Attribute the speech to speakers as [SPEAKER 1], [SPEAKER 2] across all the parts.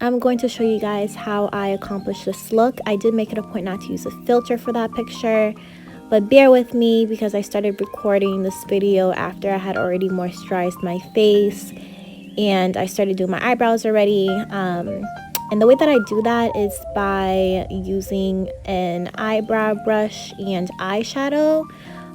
[SPEAKER 1] I'm going to show you guys how I accomplished this look. I did make it a point not to use a filter for that picture, but bear with me because I started recording this video after I had already moisturized my face and I started doing my eyebrows already. And the way that I do that is by using an eyebrow brush and eyeshadow.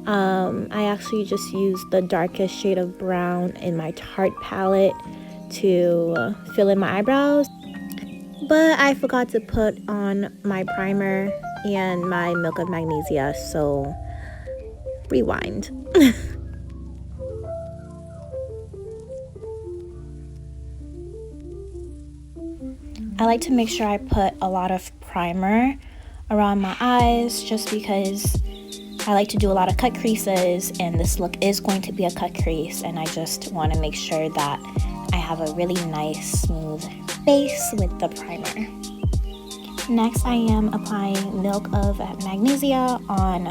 [SPEAKER 1] I actually just use the darkest shade of brown in my Tarte palette to fill in my eyebrows. But I forgot to put on my primer and my Milk of Magnesia, so rewind. I like to make sure I put a lot of primer around my eyes just because I like to do a lot of cut creases, and this look is going to be a cut crease, and I just want to make sure that I have a really nice smooth face with the primer. Next, I am applying Milk of Magnesia on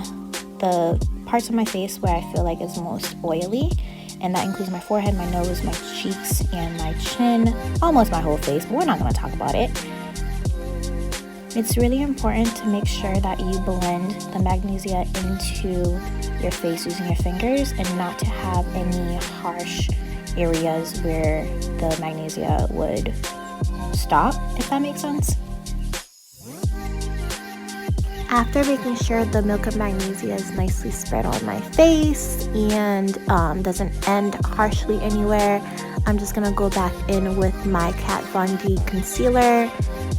[SPEAKER 1] the parts of my face where I feel like is most oily, and that includes my forehead, my nose, my cheeks, and my chin, almost my whole face, but we're not going to talk about it. It's really important to make sure that you blend the magnesia into your face using your fingers and not to have any harsh areas where the magnesia would stop, if that makes sense. After making sure the Milk of Magnesia is nicely spread on my face and doesn't end harshly anywhere, I'm just gonna go back in with my Kat Von D concealer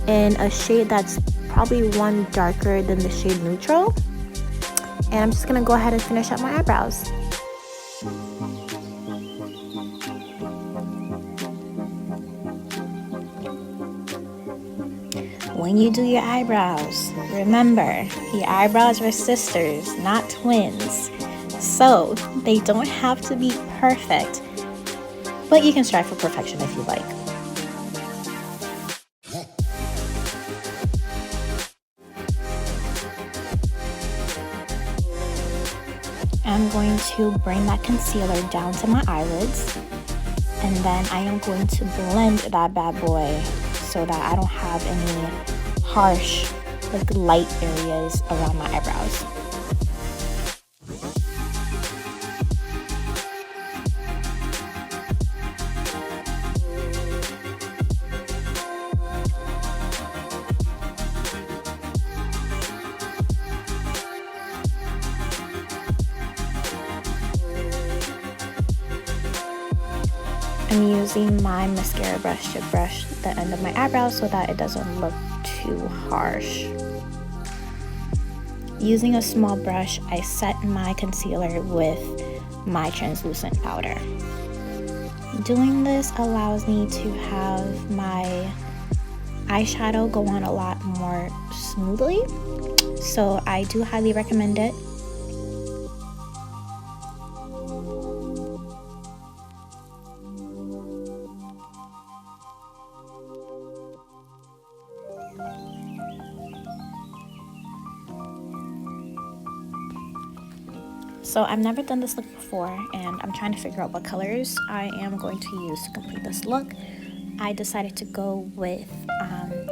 [SPEAKER 1] in a shade that's probably one darker than the shade Neutral. And I'm just gonna go ahead and finish up my eyebrows. When you do your eyebrows, remember, your eyebrows are sisters, not twins. So, they don't have to be perfect, but you can strive for perfection if you like. I'm going to bring that concealer down to my eyelids, and then I am going to blend that bad boy so that I don't have any harsh, like light areas around my eyebrows. I'm using my mascara brush to brush the end of my eyebrows so that it doesn't look too harsh. Using a small brush, I set my concealer with my translucent powder. Doing this allows me to have my eyeshadow go on a lot more smoothly, so I do highly recommend it. So I've never done this look before, and I'm trying to figure out what colors I am going to use to complete this look. I decided to go with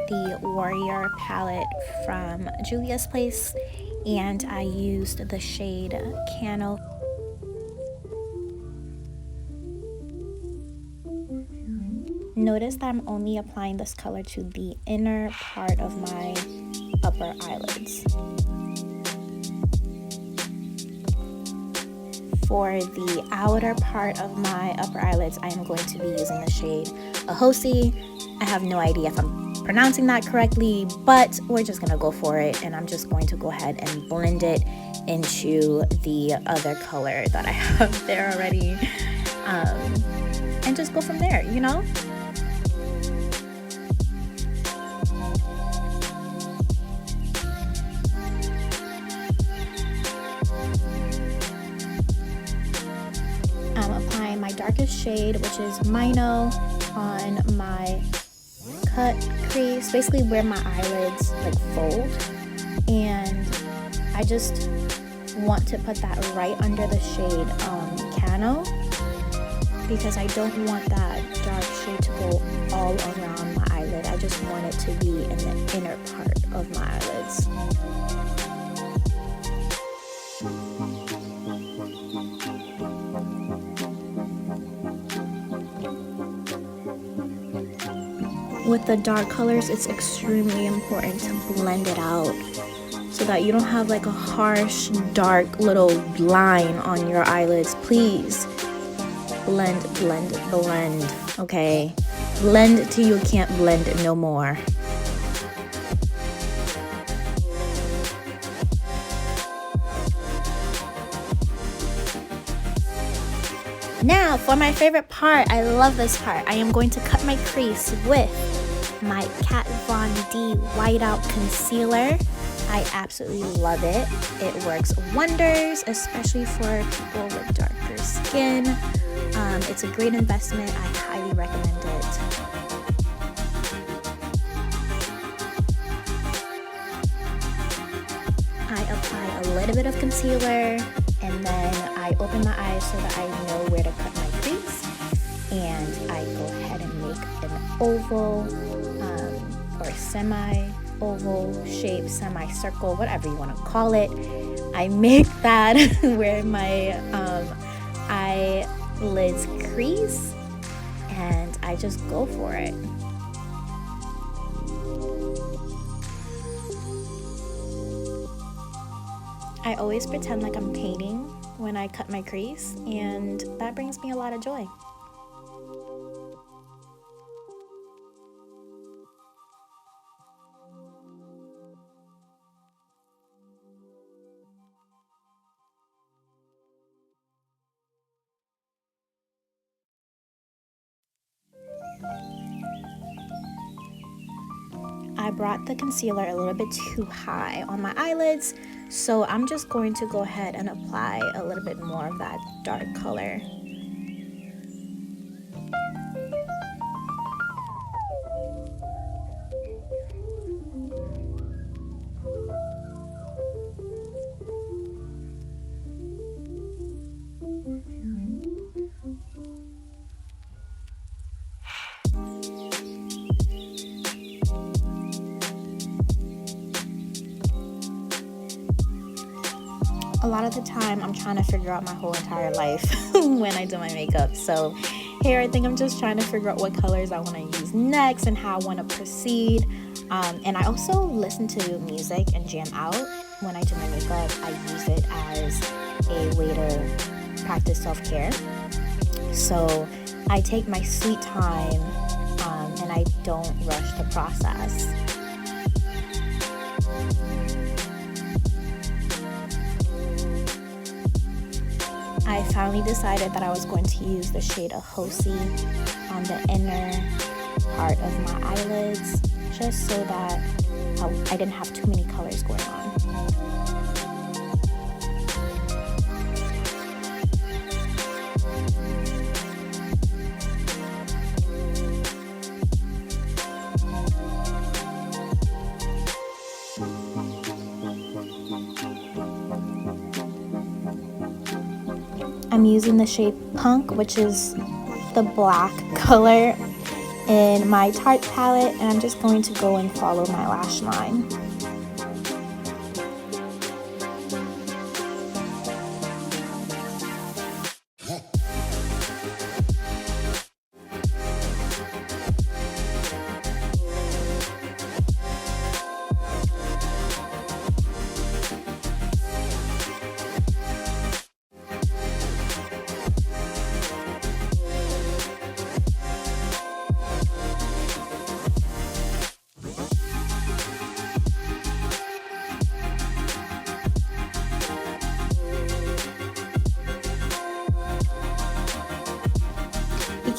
[SPEAKER 1] the Warrior palette from Juvia's Place, and I used the shade Kano. Notice that I'm only applying this color to the inner part of my upper eyelids. For the outer part of my upper eyelids, I am going to be using the shade Ahoy. I have no idea if I'm pronouncing that correctly, but we're just gonna go for it, and I'm just going to go ahead and blend it into the other color that I have there already, and just go from there, you know? I'm applying my darkest shade, which is Mino, on my cut crease, basically where my eyelids like fold, and I just want to put that right under the shade Kano, because I don't want that dark shade to go all around my eyelid. I just just want it to be in the inner part of my eyelids. With the dark colors, it's extremely important to blend it out so that you don't have like a harsh, dark little line on your eyelids. Please blend, blend, blend, okay? Blend till you can't blend no more. Now for my favorite part, I love this part. I am going to cut my crease with my Kat Von D Whiteout Concealer. I absolutely love it. It works wonders, especially for people with darker skin. It's a great investment. I highly recommend it. I apply a little bit of concealer and then I open my eyes so that I know where to cut my crease. And I go ahead and make an oval or semi-oval shape, semi-circle, whatever you want to call it. I make that where my eyelids crease, and I just go for it. I always pretend like I'm painting when I cut my crease, and that brings me a lot of joy. I brought the concealer a little bit too high on my eyelids, so I'm just going to go ahead and apply a little bit more of that dark color. A lot of the time I'm trying to figure out my whole entire life when I do my makeup, so here I think I'm just trying to figure out what colors I want to use next and how I want to proceed. And I also listen to music and jam out when I do my makeup. I use it as a way to practice self-care, so I take my sweet time and I don't rush the process. I finally decided that I was going to use the shade Ahoy on the inner part of my eyelids, just so that I didn't have too many colors going on. I'm using the shade Punk, which is the black color in my Tarte palette, and I'm just going to go and follow my lash line.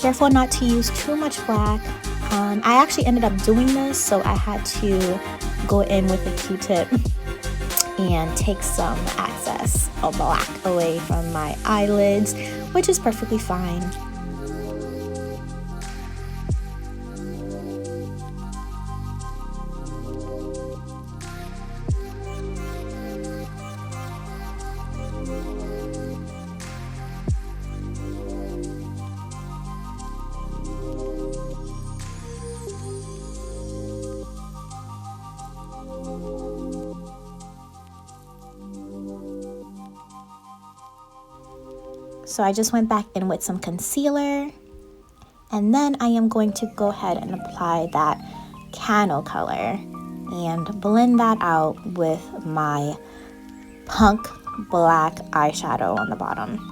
[SPEAKER 1] Careful not to use too much black. I actually ended up doing this, so I had to go in with a Q-tip and take some excess of black away from my eyelids, which is perfectly fine. So I just went back in with some concealer, and then I am going to go ahead and apply that kano color and blend that out with my punk black eyeshadow on the bottom.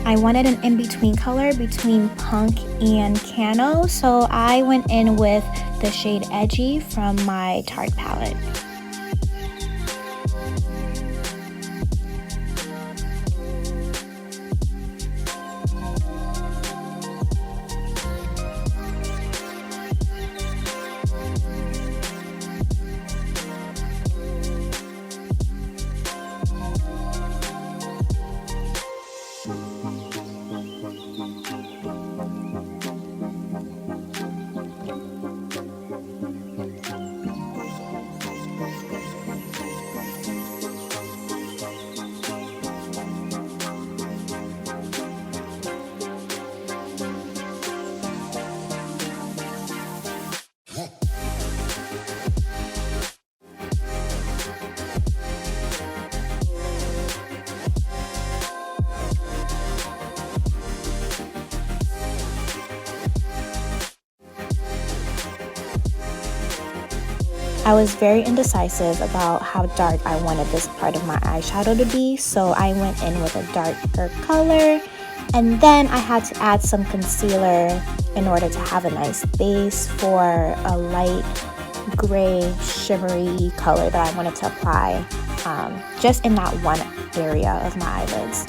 [SPEAKER 1] I wanted an in-between color between punk and kano, so I went in with the shade Edgy from my Tarte palette. I was very indecisive about how dark I wanted this part of my eyeshadow to be, so I went in with a darker color, and then I had to add some concealer in order to have a nice base for a light gray shimmery color that I wanted to apply just in that one area of my eyelids.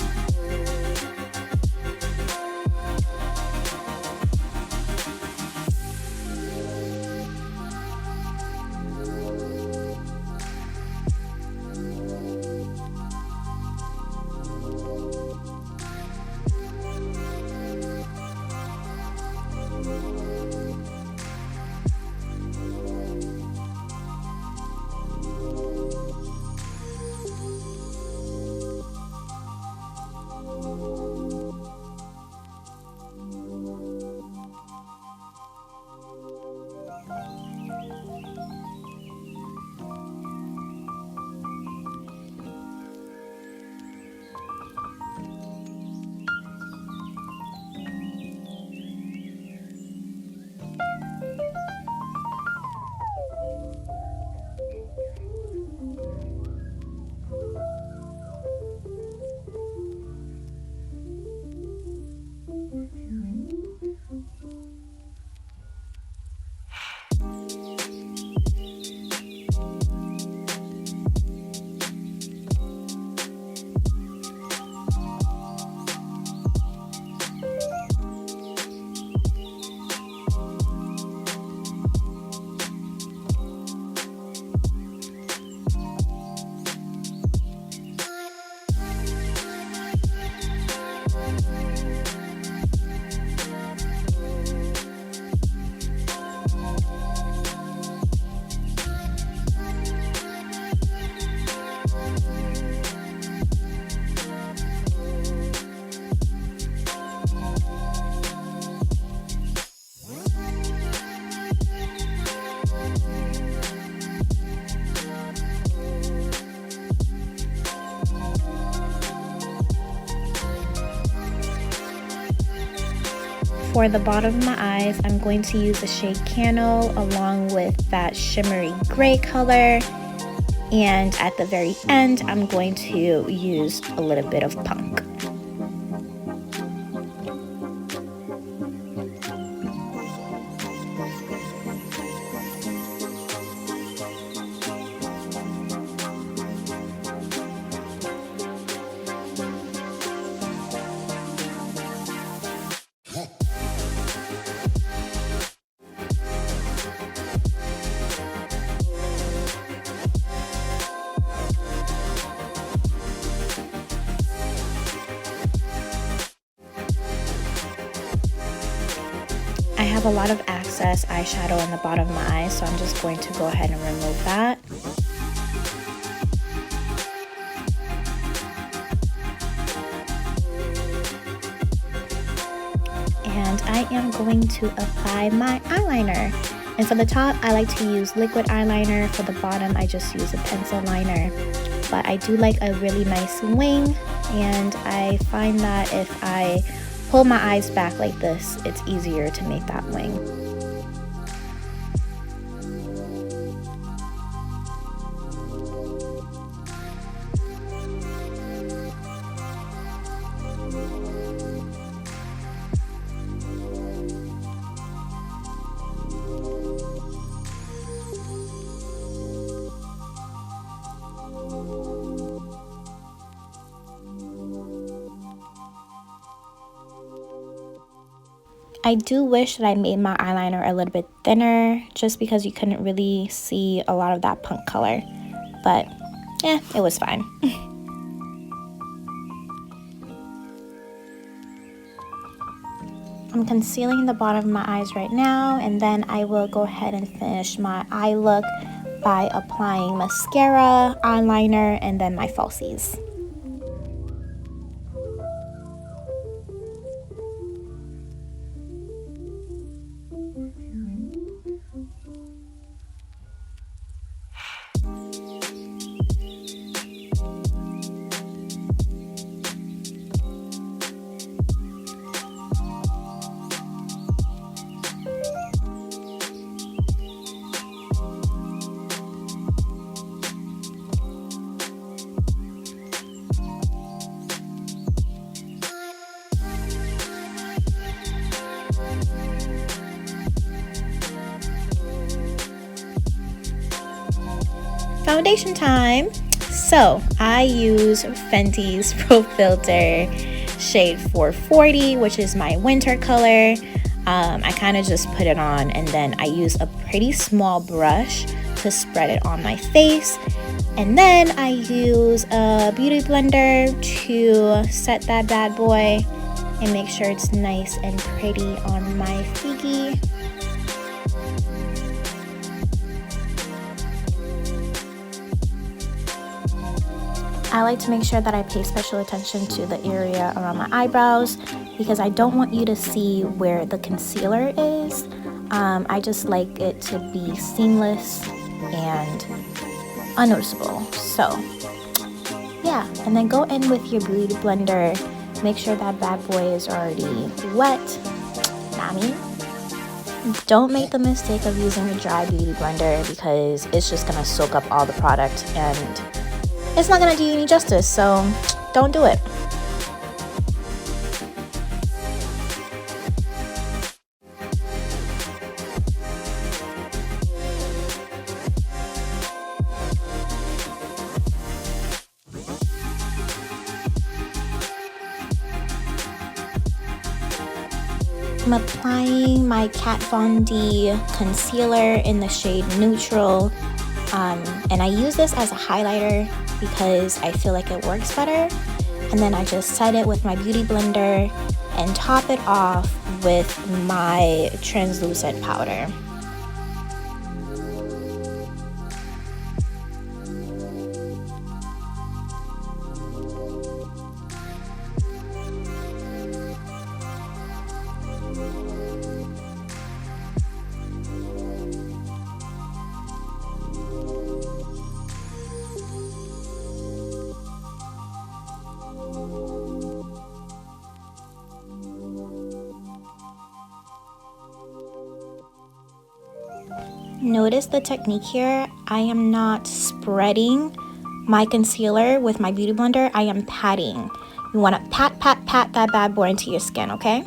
[SPEAKER 1] For the bottom of my eyes, I'm going to use the shade Kano along with that shimmery gray color. And at the very end, I'm going to use a little bit of punk. have a lot of excess eyeshadow on the bottom of my eyes, so I'm just going to go ahead and remove that. And I am going to apply my eyeliner. And for the top, I like to use liquid eyeliner. For the bottom, I just use a pencil liner. But I do like a really nice wing, and I find that if I pull my eyes back like this, it's easier to make that wing. I do wish that I made my eyeliner a little bit thinner, just because you couldn't really see a lot of that punk color. But yeah, it was fine. I'm concealing the bottom of my eyes right now, and then I will go ahead and finish my eye look by applying mascara, eyeliner, and then my falsies. Foundation time. So I use Fenty's Pro Filter shade 440, which is my winter color. I kind of just put it on, and then I use a pretty small brush to spread it on my face, and then I use a beauty blender to set that bad boy and make sure it's nice and pretty on my figgy. I like to make sure that I pay special attention to the area around my eyebrows, because I don't want you to see where the concealer is. I just like it to be seamless and unnoticeable. So yeah, and then go in with your beauty blender. Make sure that bad boy is already wet. I mean, don't make the mistake of using a dry beauty blender, because it's just gonna soak up all the product and it's not gonna do you any justice, so don't do it. I'm applying my Kat Von D concealer in the shade Neutral, and I use this as a highlighter because I feel like it works better. And then I just set it with my beauty blender and top it off with my translucent powder. Notice the technique here. I am not spreading my concealer with my beauty blender. I am patting. You want to pat, pat, pat that bad boy into your skin, okay?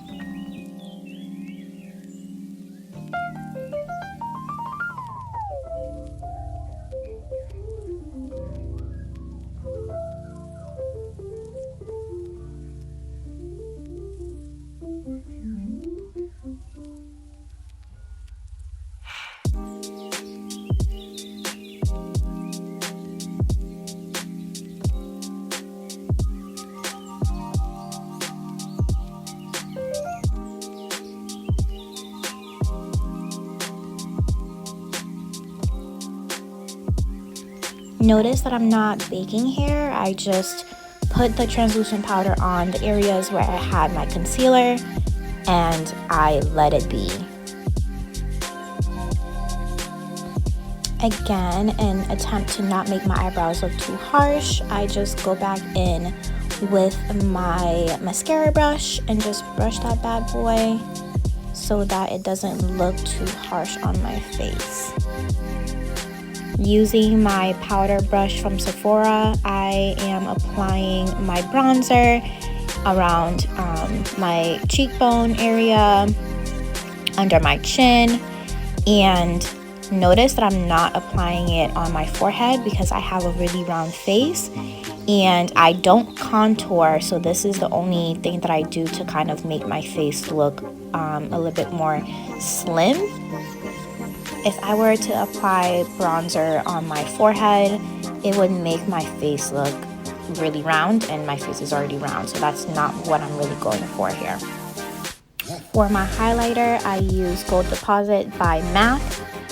[SPEAKER 1] Notice that I'm not baking here. I just put the translucent powder on the areas where I had my concealer and I let it be. Again, in an attempt to not make my eyebrows look too harsh, I just go back in with my mascara brush and just brush that bad boy so that it doesn't look too harsh on my face. Using my powder brush from Sephora, I am applying my bronzer around my cheekbone area, under my chin, and notice that I'm not applying it on my forehead because I have a really round face and I don't contour, so this is the only thing that I do to kind of make my face look a little bit more slim. If I were to apply bronzer on my forehead, it would make my face look really round, and my face is already round, so that's not what I'm really going for here. For my highlighter, I use Gold Deposit by MAC,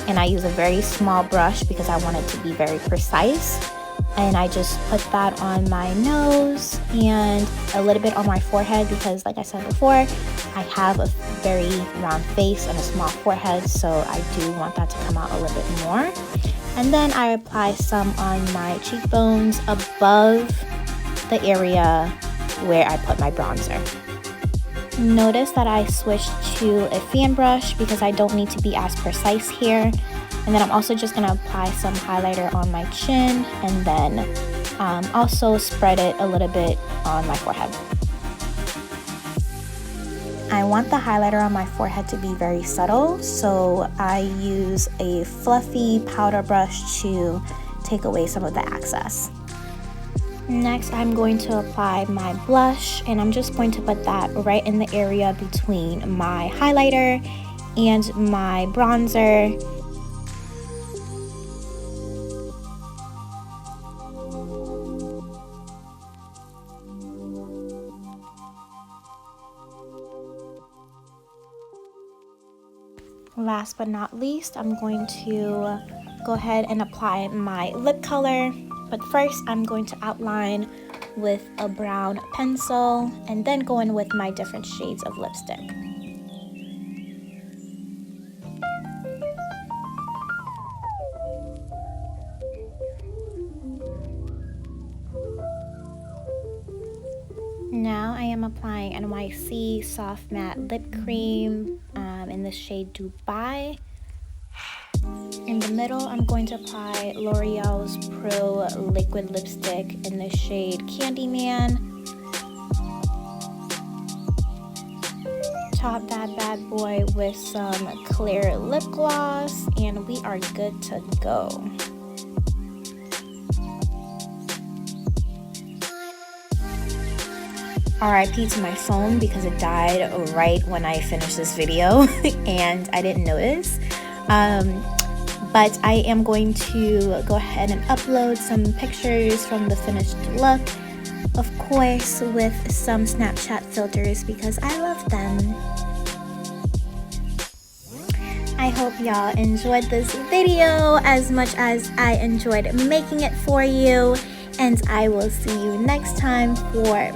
[SPEAKER 1] and I use a very small brush because I want it to be very precise. And I just put that on my nose and a little bit on my forehead because, like I said before, I have a very round face and a small forehead, so I do want that to come out a little bit more. And then I apply some on my cheekbones above the area where I put my bronzer. Notice that I switched to a fan brush because I don't need to be as precise here. And then I'm also just going to apply some highlighter on my chin and then also spread it a little bit on my forehead. I want the highlighter on my forehead to be very subtle, so I use a fluffy powder brush to take away some of the excess. Next, I'm going to apply my blush, and I'm just going to put that right in the area between my highlighter and my bronzer. Last but not least, I'm going to go ahead and apply my lip color. But first, I'm going to outline with a brown pencil and then go in with my different shades of lipstick. Now I am applying NYC Soft Matte Lip Cream in the shade Dubai. In the middle, I'm going to apply L'Oreal's Pro Liquid Lipstick in the shade Candyman. Top that bad boy with some clear lip gloss, and we are good to go. RIP to my phone because it died right when I finished this video and I didn't notice. But I am going to go ahead and upload some pictures from the finished look, of course with some Snapchat filters because I love them. I hope y'all enjoyed this video as much as I enjoyed making it for you, and I will see you next time for